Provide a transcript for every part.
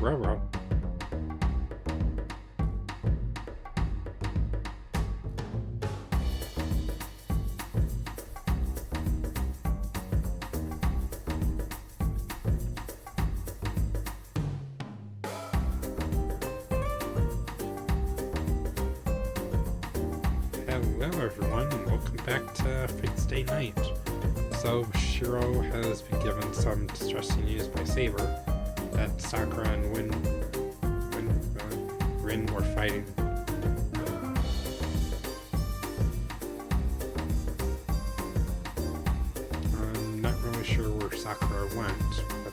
railroad. Hello everyone, and welcome back to Fate's Day Night. So, Shiro has been given some distressing news by Saber that Sakura and Rin were fighting. I'm not really sure where Sakura went, but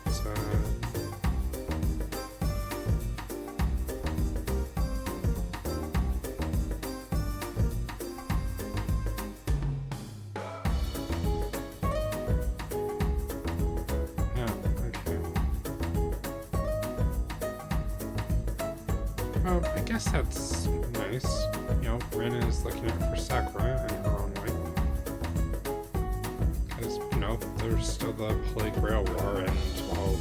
well, I guess that's nice. You know, Rin is looking out for Sakura in her own way. Because, you know, there's still the Plague Rail War, and, well,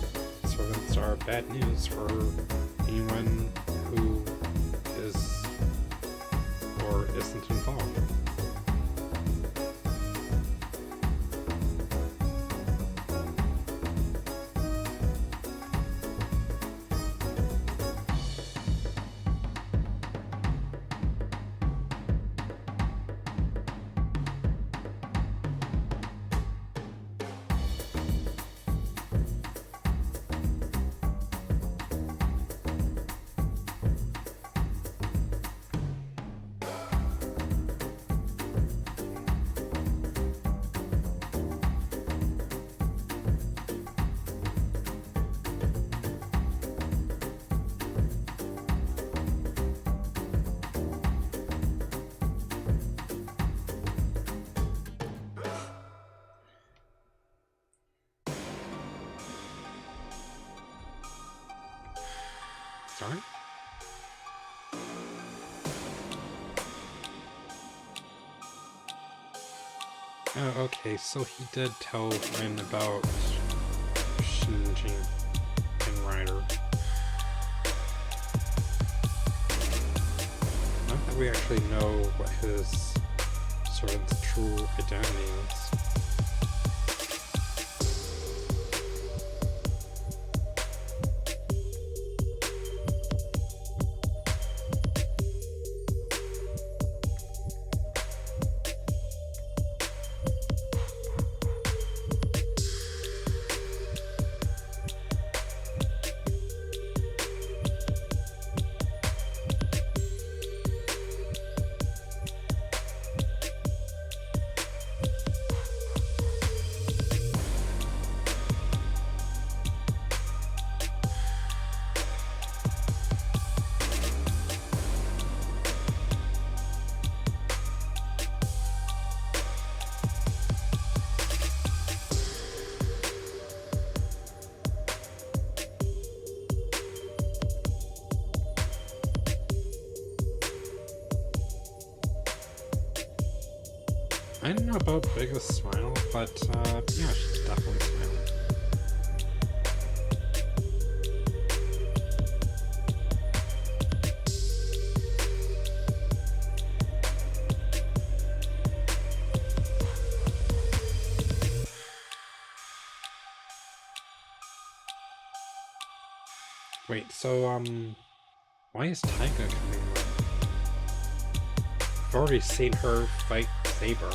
servants are bad news for anyone who is or isn't involved. Sorry? Oh, okay, so he did tell Rin about Shinji and Ryder. Not that we actually know what his servant's true identity is. I don't know about biggest smile, but yeah, she's definitely smiling. Wait, so why is Taiga coming up? I've already seen her fight Saber.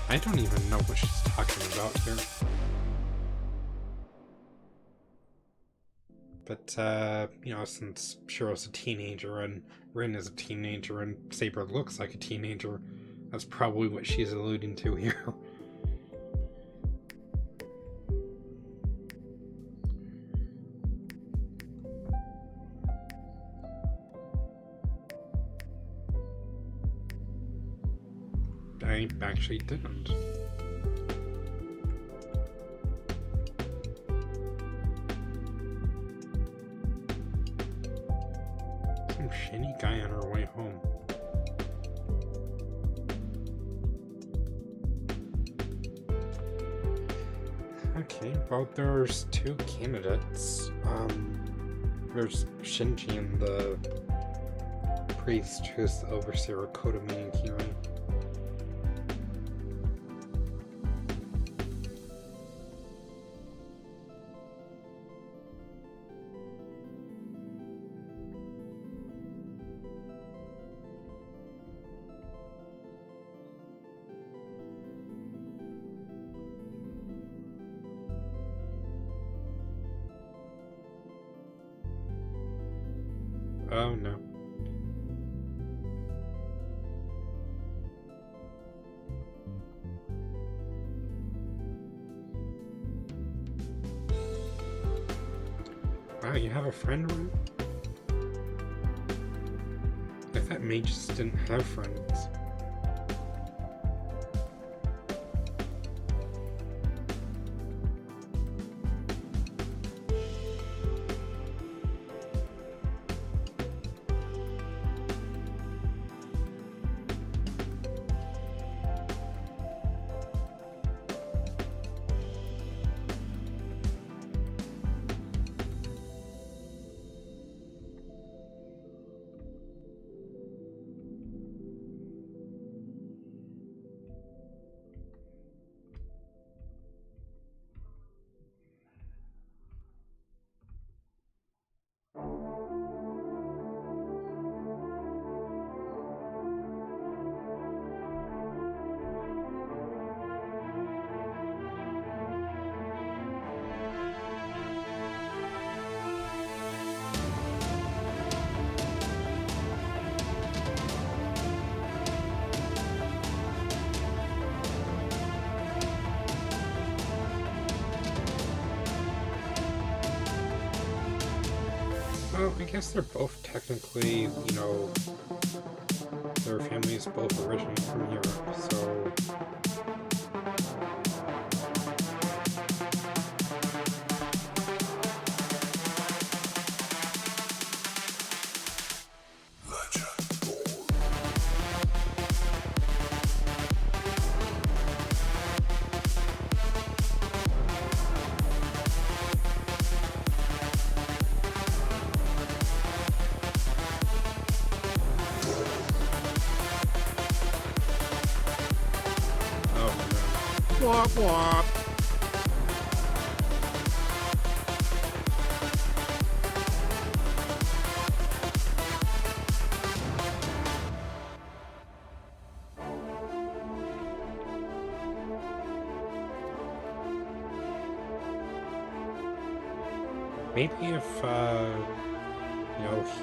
I don't even know what she's talking about here. But, you know, since Shiro's a teenager and Rin is a teenager and Saber looks like a teenager, that's probably what she's alluding to here. I actually didn't. Okay, well, there's two candidates. There's Shinji and the priest who's the overseer of Kodomi and Kirin. Oh no. Wow, you have a friend, Ru? I thought mages didn't have friends. Well, I guess they're both technically, their families both originate from Europe, so... Womp womp. Maybe if,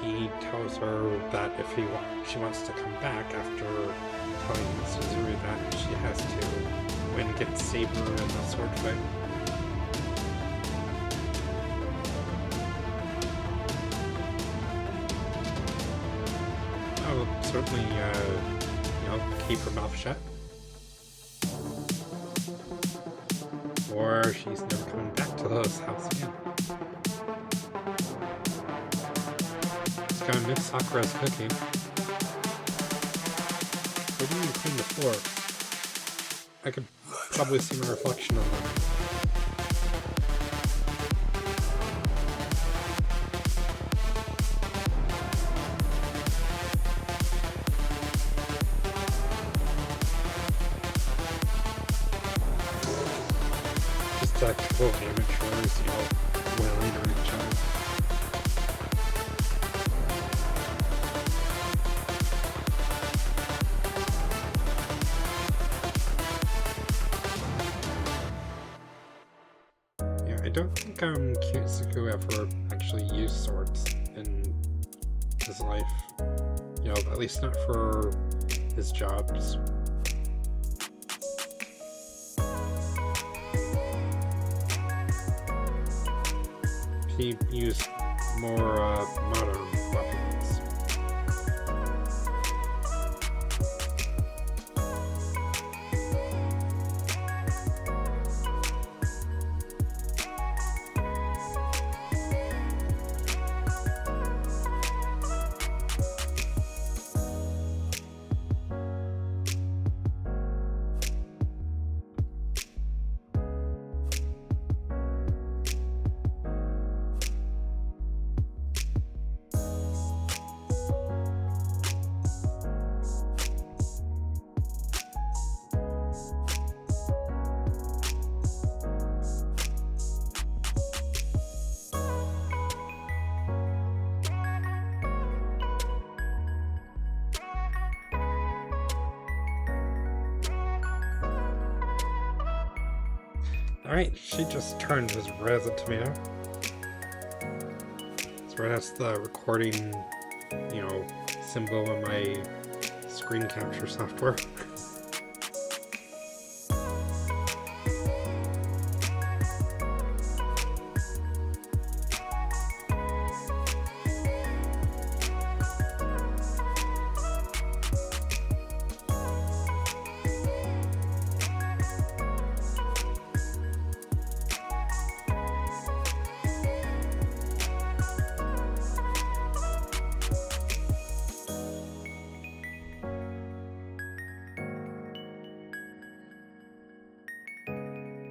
he tells her that if she wants to come back after telling Suzuru that she has to win against Saber in the sword fight. Oh, certainly, keep her mouth shut. Or she's never coming back to this house again. Just gotta miss Sakura's cooking. Where do you clean the floor? I could probably see my reflection on them. Just a couple of amateurs, wailing on each other. I don't think Kyutsuku ever actually used swords in his life. At least not for his jobs. He used more modern weapons. Alright, she just turned as red as a tomato. So that's the recording, symbol in my screen capture software.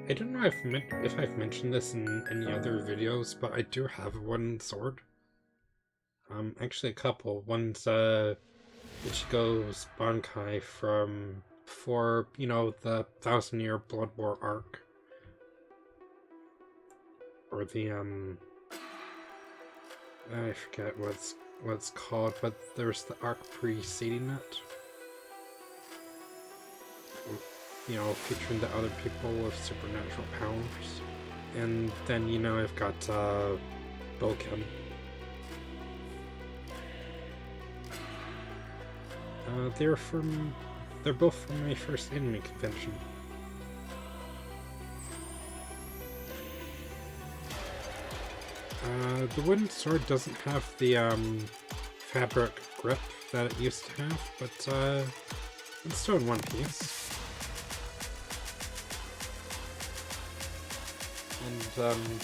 I don't know if I've mentioned this in any other videos, but I do have one sword. Actually a couple. One's Ichigo's Bankai from before, the 1,000-year Blood War arc. Or the I forget what it's called, but there's the arc preceding it. Featuring the other people with supernatural powers. And then, I've got Boken. They're both from my first anime convention. The wooden sword doesn't have the fabric grip that it used to have, but it's still in one piece. And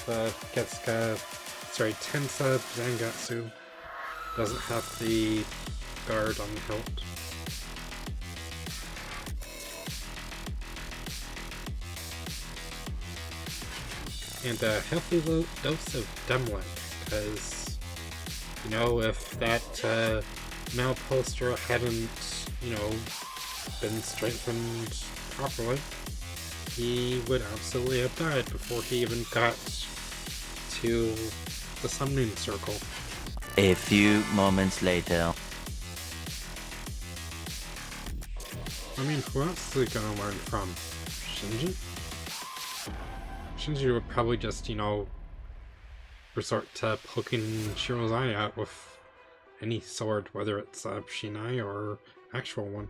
the Tensa Zangatsu doesn't have the guard on the hilt. And a healthy dose of Demlick, because, if that Mal poster hadn't, been strengthened properly, he would absolutely have died before he even got to the summoning circle. A few moments later. I mean, who else is he gonna learn from? Shinji? Shinji would probably just, resort to poking Shiro's eye out with any sword, whether it's a Shinai or actual one.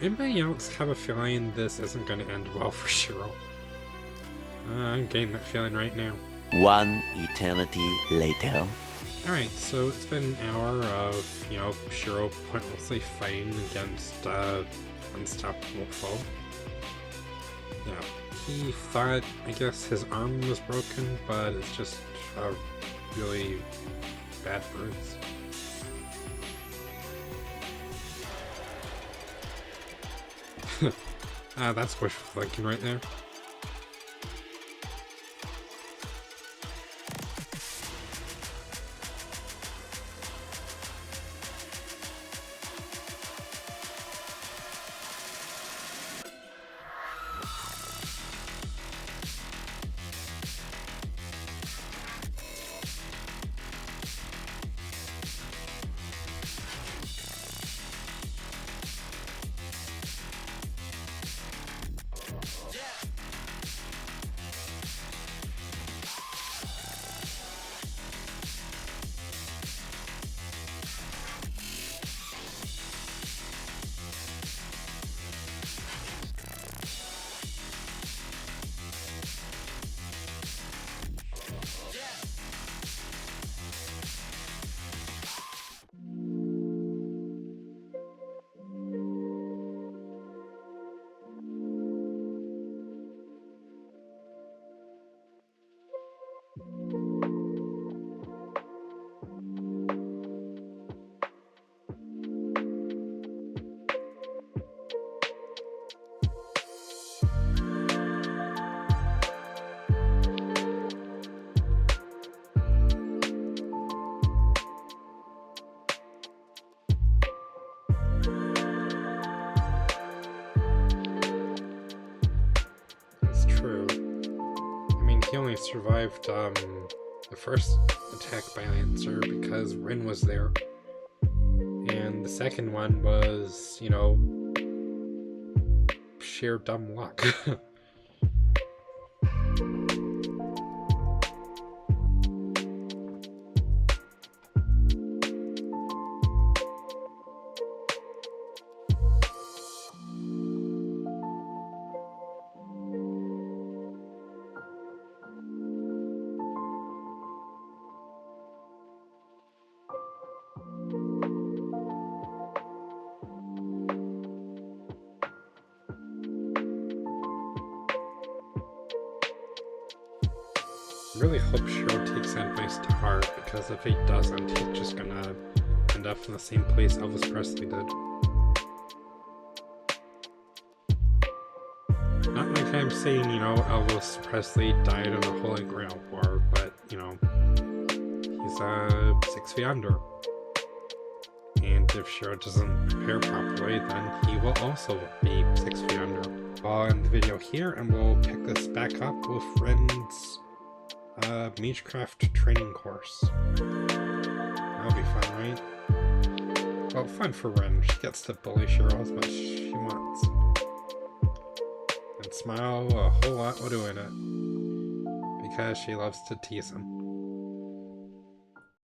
Anybody else have a feeling this isn't going to end well for Shiro? I'm getting that feeling right now. One eternity later. Alright, so it's been an hour of, Shiro pointlessly fighting against unstoppable foe. Yeah, he thought, I guess, his arm was broken, but it's just a really bad bruise. That's wishful thinking right there. survived the first attack by Lancer because Rin was there. And the second one was, you know, sheer dumb luck. I really hope Shiro takes that advice to heart, because if he doesn't, he's just gonna end up in the same place Elvis Presley did. Not like I'm saying, you know, Elvis Presley died in the Holy Grail War, but, you know, he's 6 feet under. And if Shiro doesn't prepare properly, then he will also be 6 feet under. I'll end the video here, and we'll pick this back up with Rin's Magecraft training course. That'll be fun, right? Well, fun for Rin. She gets to bully Shiro as much as she wants. And smile a whole lot while doing it. Because she loves to tease him.